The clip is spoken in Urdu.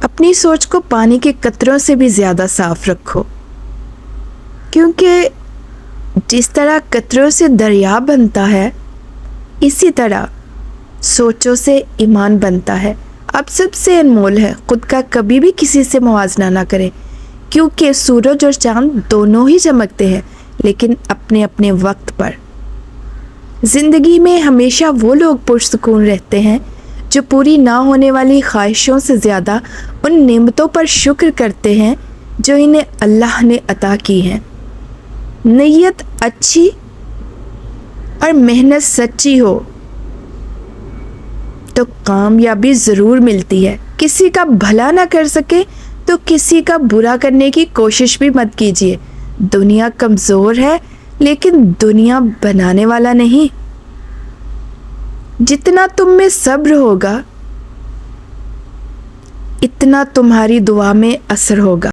اپنی سوچ کو پانی کے قطروں سے بھی زیادہ صاف رکھو، کیونکہ جس طرح قطروں سے دریا بنتا ہے اسی طرح سوچوں سے ایمان بنتا ہے۔ اب سب سے انمول ہے، خود کا کبھی بھی کسی سے موازنہ نہ کریں، کیونکہ سورج اور چاند دونوں ہی چمکتے ہیں لیکن اپنے اپنے وقت پر۔ زندگی میں ہمیشہ وہ لوگ پرسکون رہتے ہیں جو پوری نہ ہونے والی خواہشوں سے زیادہ ان نعمتوں پر شکر کرتے ہیں جو انہیں اللہ نے عطا کی ہیں۔ نیت اچھی اور محنت سچی ہو تو کامیابی ضرور ملتی ہے۔ کسی کا بھلا نہ کر سکے تو کسی کا برا کرنے کی کوشش بھی مت کیجیے۔ دنیا کمزور ہے لیکن دنیا بنانے والا نہیں۔ جتنا تم میں صبر ہوگا اتنا تمہاری دعا میں اثر ہوگا۔